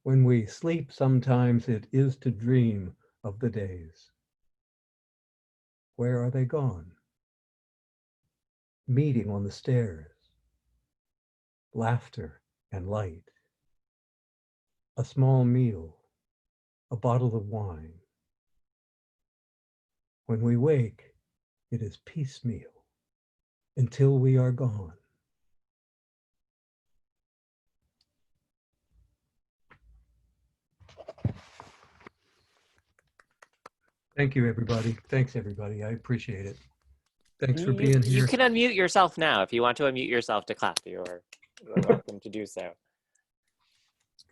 When we sleep, sometimes it is to dream of the days. Where are they gone? Meeting on the stairs. Laughter and light. A small meal, a bottle of wine. When we wake, it is piecemeal until we are gone. Thank you, everybody. Thanks, everybody. I appreciate it. Thanks for being here. You can unmute yourself now. If you want to unmute yourself to clap, you're welcome to do so.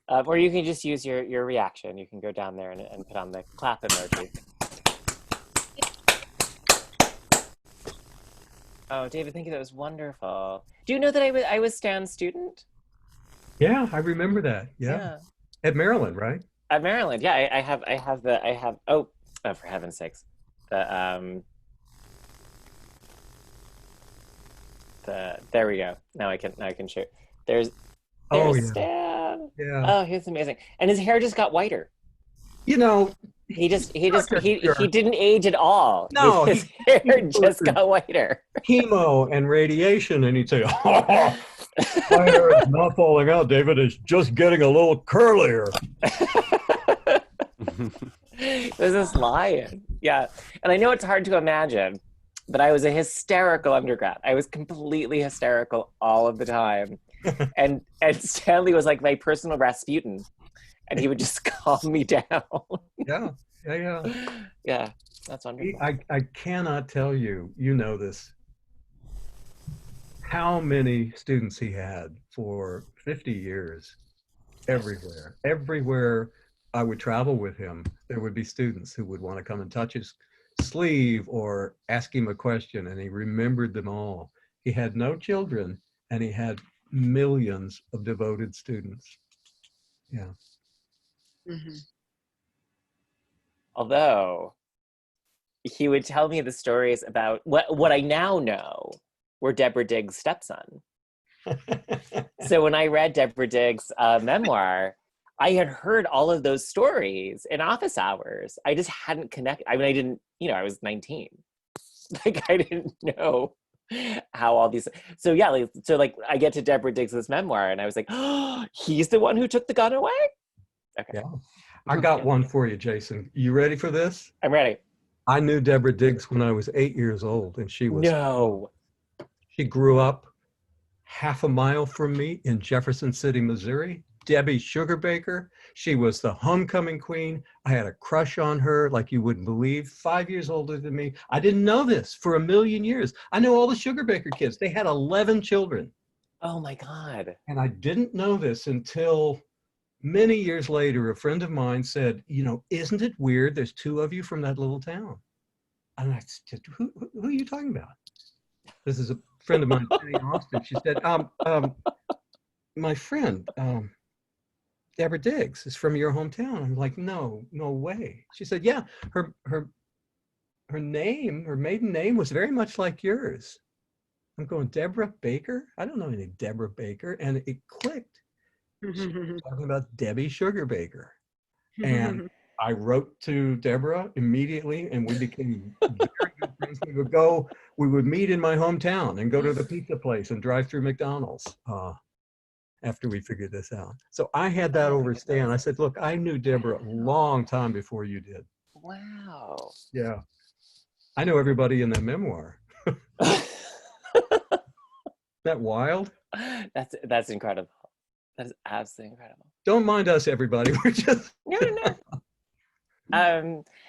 Or you can just use your reaction. You can go down there and put on the clap emoji. Oh, David, thank you. That was wonderful. Do you know that I was Stan's student? Yeah, I remember that. Yeah. At Maryland, right? At Maryland, yeah. I have. Oh, for heaven's sakes, there we go. Now I can show. There's Stan. Yeah. Oh, he's amazing, and his hair just got whiter. You know, he didn't age at all. No, his hair just got whiter. Chemo and radiation, and he'd say, "Oh, my hair is not falling out, David. It's just getting a little curlier." There's this lion, yeah. And I know it's hard to imagine, but I was a hysterical undergrad. I was completely hysterical all of the time, and Stanley was like my personal Rasputin, and he would just calm me down. Yeah. That's wonderful. I cannot tell you, you know this, how many students he had for 50 years, everywhere I would travel with him, there would be students who would want to come and touch his sleeve or ask him a question, and he remembered them all. He had no children, and he had millions of devoted students. Yeah. Mm-hmm. Although he would tell me the stories about what I now know were Deborah Diggs' stepson. So when I read Deborah Diggs' memoir, I had heard all of those stories in office hours. I just hadn't connected. I mean, I didn't, I was 19. Like, I didn't know how all these, so yeah, I get to Deborah Diggs' memoir and I was like, oh, he's the one who took the gun away? Okay. Yeah. I got one for you, Jason. You ready for this? I'm ready. I knew Deborah Diggs when I was 8 years old, and she grew up half a mile from me in Jefferson City, Missouri. Debbie Sugarbaker. She was the homecoming queen. I had a crush on her like you wouldn't believe. 5 years older than me. I didn't know this for a million years. I knew all the Sugarbaker kids. They had 11 children. Oh my God. And I didn't know this until many years later. A friend of mine said, isn't it weird? There's two of you from that little town. And I said, who are you talking about? This is a friend of mine, Penny Austin. She said, my friend, Deborah Diggs is from your hometown. I'm like, no way. She said, yeah, her name, her maiden name was very much like yours. I'm going, Deborah Baker? I don't know any Deborah Baker. And it clicked. She was talking about Debbie Sugar Baker. And I wrote to Deborah immediately, and we became very good friends. We would meet in my hometown and go to the pizza place and drive through McDonald's after we figured this out. So I had that over Stan. I said, look, I knew Deborah a long time before you did. Wow. Yeah. I know everybody in that memoir. That wild? That's incredible. That is absolutely incredible. Don't mind us, everybody. We're just no.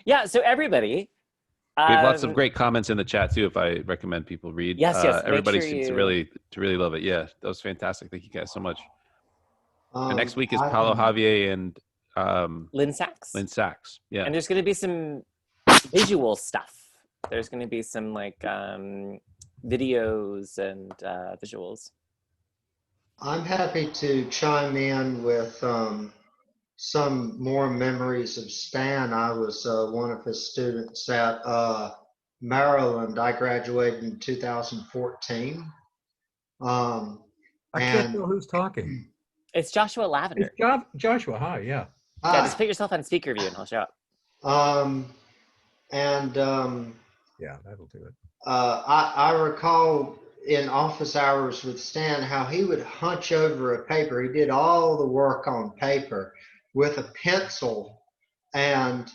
Yeah. So everybody. We have lots of great comments in the chat too. If I recommend people read, yes. Everybody seems to really love it. Yeah, that was fantastic. Thank you guys so much. And next week is Paulo Javier and Lynn Sachs. Yeah. And there's going to be some visual stuff. There's going to be some like videos and visuals. I'm happy to chime in with some more memories of Stan. I was one of his students at Maryland. I graduated in 2014. I can't know who's talking. It's Joshua Lavender. It's Joshua, hi, yeah. Yeah, just put yourself on speaker view and he'll show up. Yeah, that'll do it. I recall in office hours with Stan how he would hunch over a paper. He did all the work on paper with a pencil, and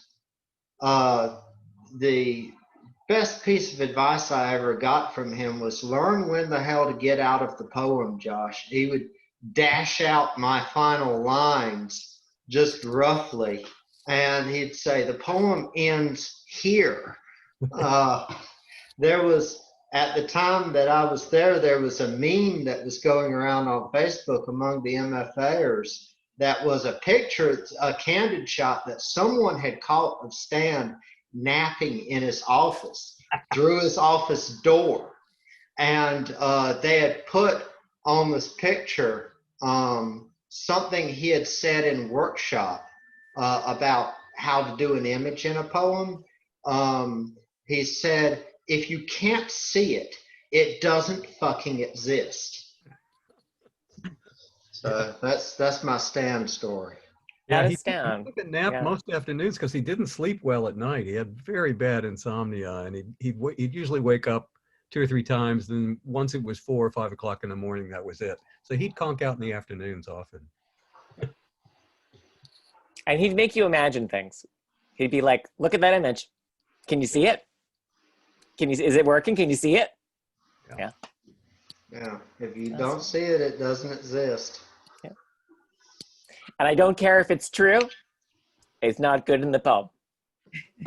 the best piece of advice I ever got from him was learn when the hell to get out of the poem, Josh. He would dash out my final lines just roughly, and he'd say, the poem ends here. There was, at the time that I was there was a meme that was going around on Facebook among the MFAers that was a picture, a candid shot that someone had caught of Stan napping in his office, through his office door. And they had put on this picture something he had said in workshop about how to do an image in a poem. He said, if you can't see it, it doesn't fucking exist. So that's my Stan story. Yeah, he took a nap most afternoons because he didn't sleep well at night. He had very bad insomnia, and he'd usually wake up 2 or 3 times. Then once it was 4 or 5 o'clock in the morning, that was it. So he'd conk out in the afternoons often. And he'd make you imagine things. He'd be like, look at that image. Can you see it? Is it working? Can you see it? Yeah. Yeah. If you don't see it, it doesn't exist. Yeah. And I don't care if it's true. It's not good in the poem.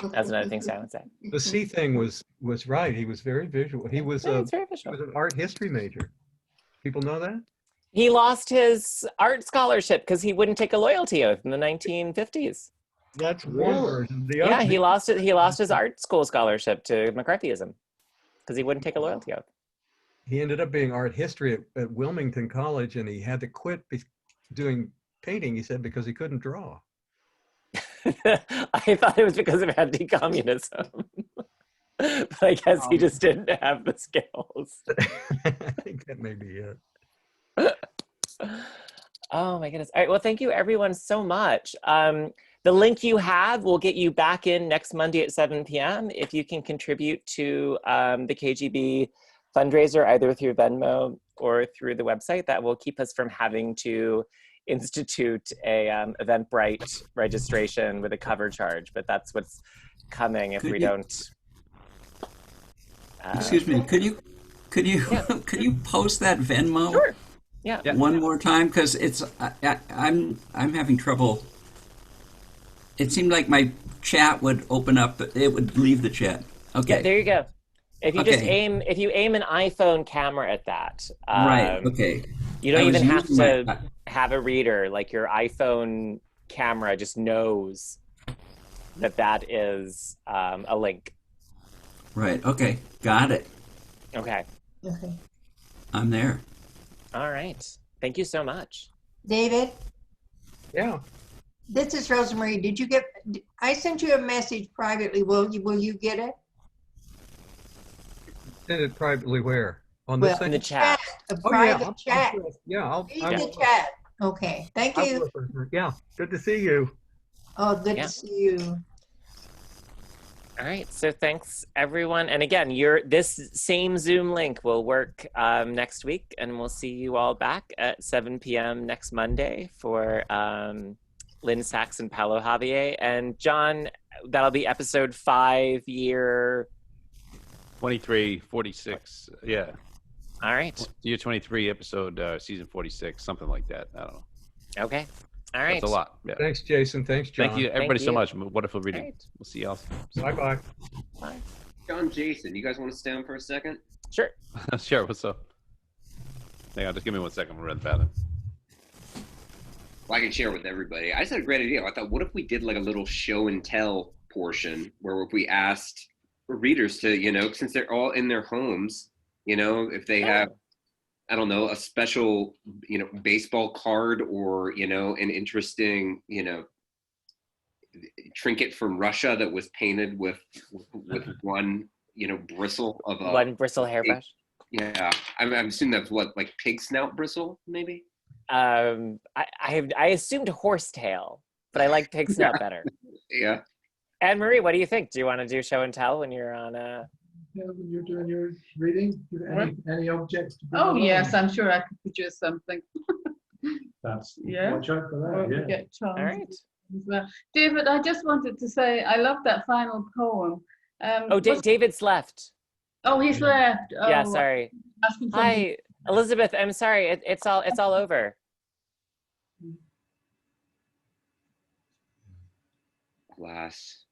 That's another thing Simon said. The C thing was right. He was very visual. He was he was an art history major. People know that? He lost his art scholarship because he wouldn't take a loyalty oath in the 1950s. That's one version. The yeah, he lost it. He lost his art school scholarship to McCarthyism because he wouldn't take a loyalty oath. He ended up being art history at Wilmington College, and he had to quit doing painting, he said, because he couldn't draw. I thought it was because of anti-communism. But I guess he just didn't have the skills. I think that may be it. Oh my goodness. All right, well, thank you everyone so much. The link you have will get you back in next Monday at 7 p.m. if you can contribute to the KGB fundraiser, either through Venmo or through the website. That will keep us from having to institute a Eventbrite registration with a cover charge, but that's what's coming if we don't. Excuse me, could you could you post that Venmo? Sure. Yeah. One more time, because it's I'm having trouble. It seemed like my chat would open up, but it would leave the chat. Okay. Yeah, there you go. If you just aim an iPhone camera at that. Right. Okay. You don't even have to have a reader. Like your iPhone camera just knows that is a link. Right. Okay. Got it. Okay. Okay. I'm there. All right. Thank you so much. David, Yeah. this is Rosemary. Did you get, I sent you a message privately. Will you get it? Send it privately where? On Well, this In thing? the chat. A Oh, yeah. private I'm chat. sure. Yeah, Read the chat. Okay, thank I you. will. Yeah, good to see you. Oh, good Yeah. to see you. All right, so thanks everyone. And again, this same Zoom link will work next week, and we'll see you all back at 7 p.m. next Monday for Lynn Sachs and Paolo Javier. And John, that'll be episode 5, year 23, 46. Yeah. All right. Year 23, episode, season 46, something like that. I don't know. Okay. All right. That's a lot. Yeah. Thanks, Jason. Thanks, John. Thank you, everybody, so you. much. Wonderful reading. Right. We'll see y'all. Bye-bye. Bye. John, Jason, you guys want to stay on for a second? Sure. Sure. What's up? Hang on. Just give me 1 second. We're at the bathroom. Well, I can share with everybody. I just had a great idea. I thought, what if we did like a little show and tell portion where if we asked readers to, since they're all in their homes, if they have, I don't know, a special, baseball card or, an interesting, trinket from Russia that was painted with one, bristle of a One bristle hairbrush. Yeah, I'm assuming that's what, like pig snout bristle, maybe. I assumed horsetail, but I like pig snout better. Yeah. Anne Marie, what do you think? Do you want to do show and tell when you're on Yeah, when you're doing your reading, any objects? To bring Oh, along? yes, I'm sure I could produce something. That's, Yeah. watch out for Or that, we yeah. get Charles All right. as well. David, I just wanted to say I love that final poem. David's left. Oh, he's left. Oh, Yeah, sorry. asking something. Hi, Elizabeth. I'm sorry. It's all over. Glass.